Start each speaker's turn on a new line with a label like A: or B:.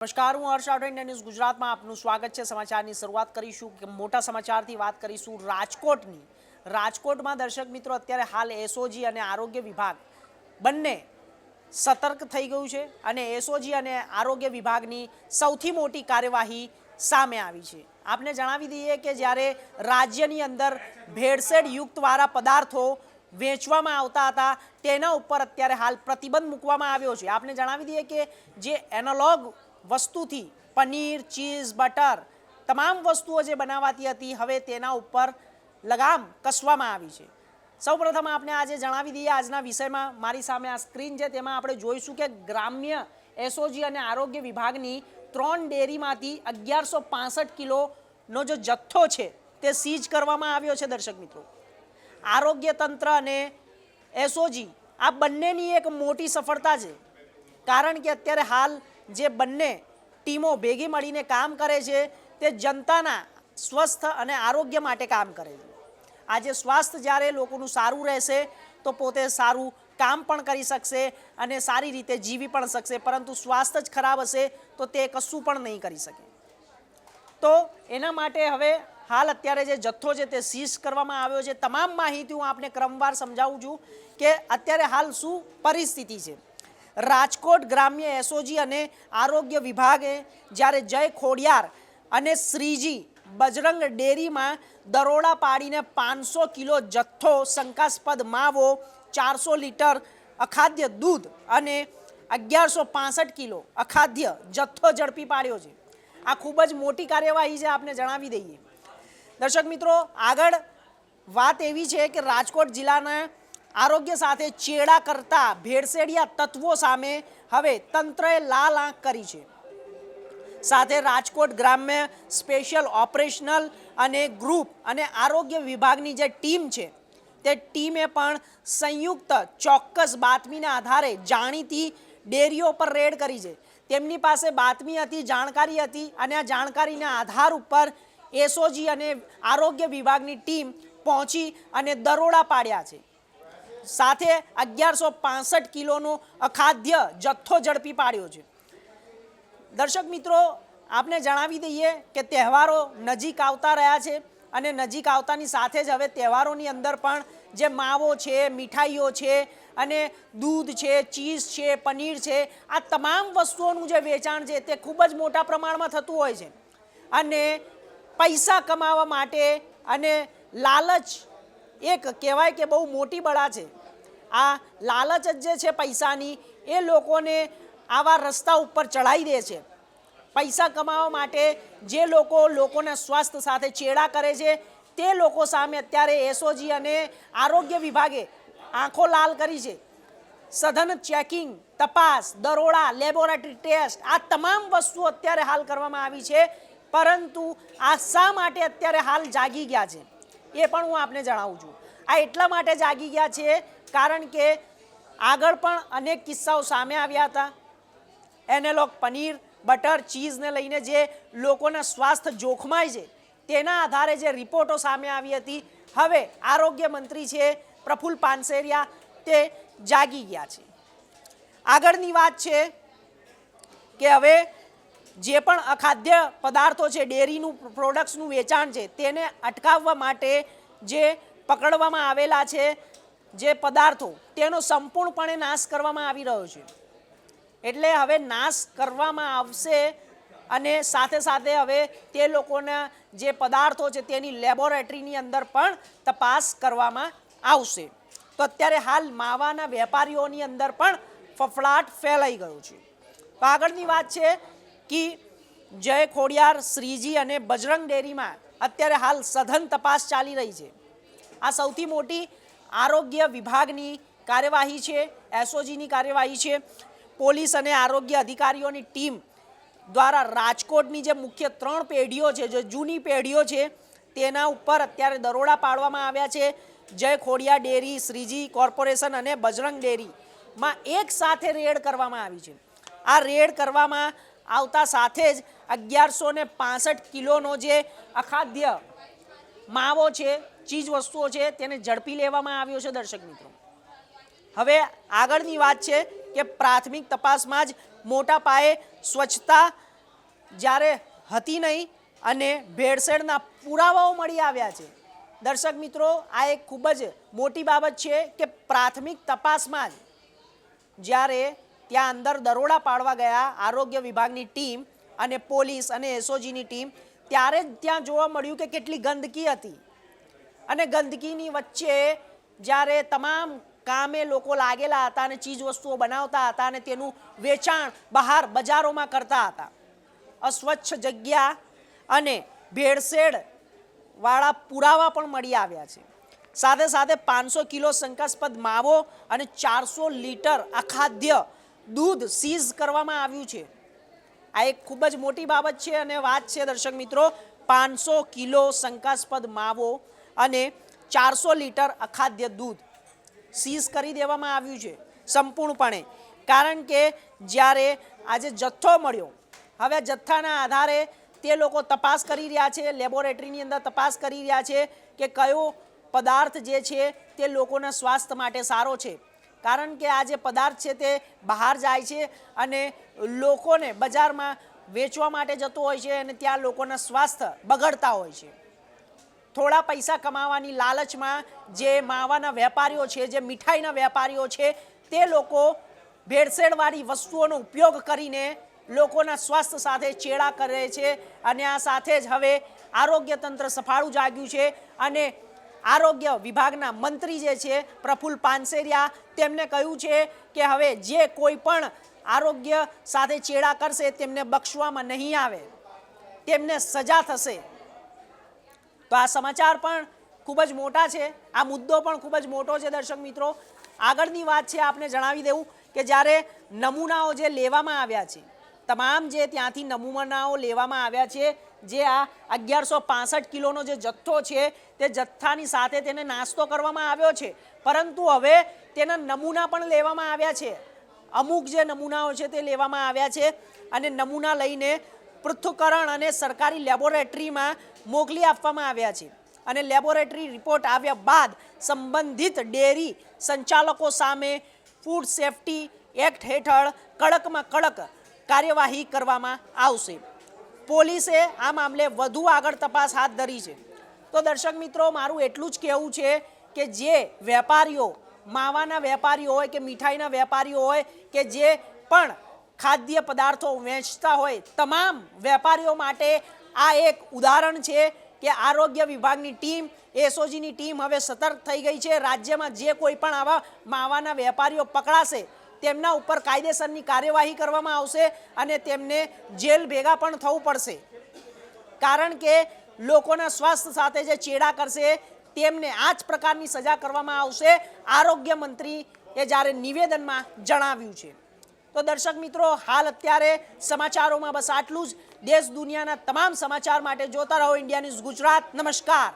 A: નમસ્કાર, હું હર્ષ આઠવા, India news ગુજરાતમાં આપનું સ્વાગત છે। સમાચારની શરૂઆત કરીશું કે મોટા સમાચારથી વાત કરીશું રાજકોટની। રાજકોટમાં દર્શક મિત્રો અત્યારે હાલ એસઓજી અને આરોગ્ય વિભાગ બંને સતર્ક થઈ ગયું છે અને એસઓજી અને આરોગ્ય વિભાગની સૌથી મોટી કાર્યવાહી સામે આવી છે। આપને જણાવી દઈએ કે જ્યારે રાજ્યની અંદર ભેળસેળ યુક્તવાળા પદાર્થો વેચવામાં આવતા હતા તેના ઉપર અત્યારે હાલ પ્રતિબંધ મૂકવામાં આવ્યો છે। આપને જણાવી દઈએ કે જે એનાલોગ વસ્તુથી પનીર, ચીઝ, બટર તમામ વસ્તુઓ જે બનાવાતી હતી હવે તેના ઉપર લગામ કસવામાં આવી છે। સૌપ્રથમ આપણે આજે જણાવી દઈએ આજના વિષયમાં મારી સામે આ સ્ક્રીન છે તેમાં આપણે જોઈશું કે ગ્રામ્ય એસઓજી અને આરોગ્ય વિભાગની 3 ડેરીમાંથી 1165 કિલોનો જો જથ્થો છે તે સીઝ કરવામાં આવ્યો છે। દર્શક મિત્રો, આરોગ્ય તંત્ર અને એસઓજી આ બંનેની એક મોટી સફળતા છે, કારણ કે અત્યારે હાલ જે બંને ટીમો ભેગી મળીને કામ કરે છે તે જનતાના સ્વસ્થ અને આરોગ્ય માટે કામ કરે છે। આજે સ્વાસ્થ્ય જ્યારે લોકોનું સારું રહેશે તો પોતે સારું કામ પણ કરી શકશે અને સારી રીતે જીવી પણ શકશે, પરંતુ સ્વાસ્થ્ય જ ખરાબ હશે તો તે કશું પણ નહીં કરી શકે। તો એના માટે હવે હાલ અત્યારે જે જથ્થો છે તે સીઝ કરવામાં આવ્યો છે। તમામ માહિતી હું આપને ક્રમવાર સમજાવું છું કે અત્યારે હાલ શું પરિસ્થિતિ છે। રાજકોટ ગ્રામ્ય એસઓજી અને આરોગ્ય વિભાગે જ્યારે જય ખોડિયાર અને શ્રીજી બજરંગ ડેરીમાં દરોડા પાડીને 500 કિલો જથ્થો શંકાસ્પદ માવો, 400 લીટર અખાદ્ય દૂધ અને 1165 કિલો અખાદ્ય જથ્થો ઝડપી પાડ્યો છે। આ ખૂબ જ મોટી કાર્યવાહી છે, આપને જણાવી દઈએ। દર્શક મિત્રો, આગળ વાત એવી છે કે રાજકોટ જિલ્લાના આરોગ્ય સાથે ચેડા કરતા ભેળસેડિયા તત્વો સામે હવે તંત્રએ લાલ આંખ કરી છે। સાથે રાજકોટ ગ્રામ્ય સ્પેશિયલ ઓપરેશનલ અને ગ્રુપ અને આરોગ્ય વિભાગની જે ટીમ છે તે ટીમે પણ સંયુક્ત ચોક્કસ બાતમીના આધારે જાણીતી ડેરીઓ પર રેડ કરી છે। તેમની પાસે બાતમી હતી, જાણકારી હતી અને આ જાણકારીના આધાર ઉપર એસઓજી અને આરોગ્ય વિભાગની ટીમ પહોંચી અને દરોડા પાડ્યા છે। સાથે 1165 કિલોનો અખાદ્ય જથ્થો ઝડપી પાડ્યો છે। દર્શક મિત્રો, આપને જણાવી દઈએ કે તહેવારો નજીક આવતા રહ્યા છે અને નજીક આવતાની સાથે જ હવે તહેવારોની અંદર પણ જે માવો છે, મીઠાઈઓ છે અને દૂધ છે, ચીઝ છે, પનીર છે, આ તમામ વસ્તુઓનું જે વેચાણ છે તે ખૂબ જ મોટા પ્રમાણમાં થતું હોય છે અને પૈસા કમાવા માટે અને લાલચ એક કહેવાય કે બહુ મોટી બળા છે। આ લાલચ જ જે છે પૈસાની એ લોકોને આવા રસ્તા ઉપર ચડાવી દે છે। પૈસા કમાવા માટે જે લોકોના સ્વાસ્થ્ય સાથે ચેડા કરે છે તે લોકો સામે અત્યારે એસઓજી અને આરોગ્ય વિભાગે આંખો લાલ કરી છે। સઘન ચેકિંગ, તપાસ, દરોડા, લેબોરેટરી ટેસ્ટ આ તમામ વસ્તુઓ અત્યારે હાલ કરવામાં આવી છે, પરંતુ આ શા માટે અત્યારે હાલ જાગી ગયા છે એ પણ હું આપને જણાવું છું। આ એટલા માટે જાગી ગયા છે કારણ કે આગળ પણ અનેક કિસ્સાઓ સામે આવ્યા હતા। એનાલોગ પનીર, બટર, ચીઝને લઈને જે લોકોના સ્વાસ્થ્ય જોખમાય છે તેના આધારે જે રિપોર્ટો સામે આવી હતી, હવે આરોગ્ય મંત્રી છે પ્રફુલ્લ પાનસેરિયા તે જાગી ગયા છે। આગળની વાત છે કે હવે જે પણ અખાદ્ય પદાર્થો છે, ડેરીનું પ્રોડક્ટ્સનું વેચાણ છે તેને અટકાવવા માટે જે પકડવામાં આવેલા છે જે પદાર્થો તેનો સંપૂર્ણપણે નાશ કરવામાં આવી રહ્યો છે। એટલે હવે નાશ કરવામાં આવશે અને સાથે સાથે હવે તે લોકોના જે પદાર્થો છે તેની લેબોરેટરીની અંદર પણ તપાસ કરવામાં આવશે। તો અત્યારે હાલ માવાના વેપારીઓની અંદર પણ ફફડાટ ફેલાઈ ગયો છે। તો આગળની વાત છે કે જય ખોડિયાર, શ્રીજી અને બજરંગ ડેરીમાં અત્યારે હાલ સઘન તપાસ ચાલી રહી છે। આ સૌથી મોટી આરોગ્ય વિભાગની કાર્યવાહી છે, એસઓજીની કાર્યવાહી છે। પોલીસ અને આરોગ્ય અધિકારીઓની ટીમ દ્વારા રાજકોટની જે મુખ્ય 3 પેઢીઓ છે, જે જૂની પેઢીઓ છે તેના ઉપર અત્યારે દરોડા પાડવામાં આવ્યા છે। જય ખોડિયાર ડેરી, શ્રીજી કોર્પોરેશન અને બજરંગ ડેરીમાં એક સાથે રેડ કરવામાં આવી છે। આ રેડ કરવામાં આવતા સાથે જ 1165 કિલોનો જે અખાદ્ય માવો છે, ચીજ વસ્તુઓ છે તેને ઝડપી લેવામાં આવ્યો છે। દર્શક મિત્રો, હવે આગળની વાત છે કે પ્રાથમિક તપાસમાં જ મોટા પાયે સ્વચ્છતા જ્યારે હતી નહીં અને ભેળસેળના પુરાવાઓ મળી આવ્યા છે. દર્શક મિત્રો, આ એક ખૂબ જ મોટી બાબત છે કે પ્રાથમિક તપાસમાં જ જ્યારે ત્યાં અંદર દરોડા પાડવા ગયા આરોગ્ય વિભાગની ટીમ અને પોલીસ અને એસઓજીની ટીમ, ત્યારે જ ત્યાં જોવા મળ્યું કે કેટલી ગંદકી હતી. અને ગંદકીની વચ્ચે જ્યારે તમામ કામે લોકો લાગેલા હતા અને ચીજ વસ્તુઓ બનાવતા હતા અને તેનું વેચાણ બહાર બજારોમાં કરતા હતા, અસ્વચ્છ જગ્યા અને ભેળસેળ વાળા પુરાવા પણ મળી આવ્યા છે. સાથે સાથે 500 કિલો શંકાસ્પદ માવો અને 400 લીટર અખાદ્ય દૂધ સીઝ કરવામાં આવ્યું છે. આ એક ખૂબ જ મોટી બાબત છે અને વાત છે દર્શક મિત્રો, 500 કિલો શંકાસ્પદ માવો અને 400 લીટર અખાદ્ય દૂધ સીઝ કરી દેવામાં આવ્યું છે સંપૂર્ણપણે. કારણ કે જ્યારે આજે જથ્થો મળ્યો, હવે જથ્થાના આધારે તે લોકો તપાસ કરી રહ્યા છે, લેબોરેટરીની અંદર તપાસ કરી રહ્યા છે કે કયો પદાર્થ જે છે તે લોકોના સ્વાસ્થ્ય માટે સારો છે. કારણ કે આ જે પદાર્થ છે તે બહાર જાય છે અને લોકોને બજારમાં વેચવા માટે જતો હોય છે અને ત્યાં લોકોના સ્વાસ્થ્ય બગડતા હોય છે. થોડા પૈસા કમાવાની લાલચમાં જે માવાના વેપારીઓ છે, જે મીઠાઈના વેપારીઓ છે, તે લોકો ભેળસેળવાળી વસ્તુઓનો ઉપયોગ કરીને લોકોના સ્વાસ્થ્ય સાથે ચેડા કરે છે. અને આ સાથે જ હવે આરોગ્ય તંત્ર સફાળું જાગ્યું છે અને આરોગ્ય વિભાગના મંત્રી જે છે પ્રફુલ્લ પાનસેરિયા, તેમને કહ્યું છે કે હવે જે કોઈ પણ આરોગ્ય સાથે ચેડા કરશે તેમને બક્ષવામાં નહીં આવે, તેમને સજા થશે. તો આ સમાચાર પણ ખૂબ જ મોટા છે, આ મુદ્દો પણ ખૂબ જ મોટો છે. દર્શક મિત્રો, આગળની વાત છે આપને જણાવી દેવું કે જ્યારે નમૂનાઓ જે લેવામાં આવ્યા છે, તમામ જે ત્યાંથી નમૂનાઓ લેવામાં આવ્યા છે, જે આ 1165 કિલોનો જે જથ્થો છે તે જથ્થાની સાથે તેને નાસ્તો કરવામાં આવ્યો છે, પરંતુ હવે તેના નમૂના પણ લેવામાં આવ્યા છે. અમુક જે નમૂનાઓ છે તે લેવામાં આવ્યા છે અને નમૂના લઈને પૃથ્થકરણ અને સરકારી લેબોરેટરીમાં મોકલી આપવામાં આવ્યા છે. અને લેબોરેટરી રિપોર્ટ આવ્યા બાદ સંબંધિત ડેરી સંચાલકો સામે ફૂડ સેફ્ટી એક્ટ હેઠળ કડકમાં કડક કાર્યવાહી કરવામાં આવશે. પોલીસે આ મામલે વધુ આગળ તપાસ હાથ ધરી છે. તો દર્શક મિત્રો, મારું એટલું જ કહેવું છે કે જે વેપારીઓ, માવાના વેપારીઓ હોય કે મીઠાઈના વેપારીઓ હોય કે જે પણ ખાદ્ય પદાર્થો વેચતા હોય, તમામ વેપારીઓ માટે આ એક ઉદાહરણ છે કે આરોગ્ય વિભાગની ટીમ, એસઓજીની ટીમ હવે સતર્ક થઈ ગઈ છે. રાજ્યમાં જે કોઈ પણ આવા માવાના વેપારીઓ પકડાશે તેમના ઉપર કાયદેસરની કાર્યવાહી કરવામાં આવશે અને તેમને જેલ ભેગા પણ થવું પડશે. કારણ કે લોકોના સ્વાસ્થ્ય સાથે જે ચેડા કરશે તેમને આ જ પ્રકારની સજા કરવામાં આવશે, આરોગ્ય મંત્રીએ જ્યારે નિવેદનમાં જણાવ્યું છે. તો દર્શક મિત્રો, હાલ અત્યારે સમાચારોમાં બસ આટલું જ. દેશ દુનિયાના તમામ સમાચાર માટે જોતા રહો ઇન્ડિયા ન્યૂઝ ગુજરાત. નમસ્કાર.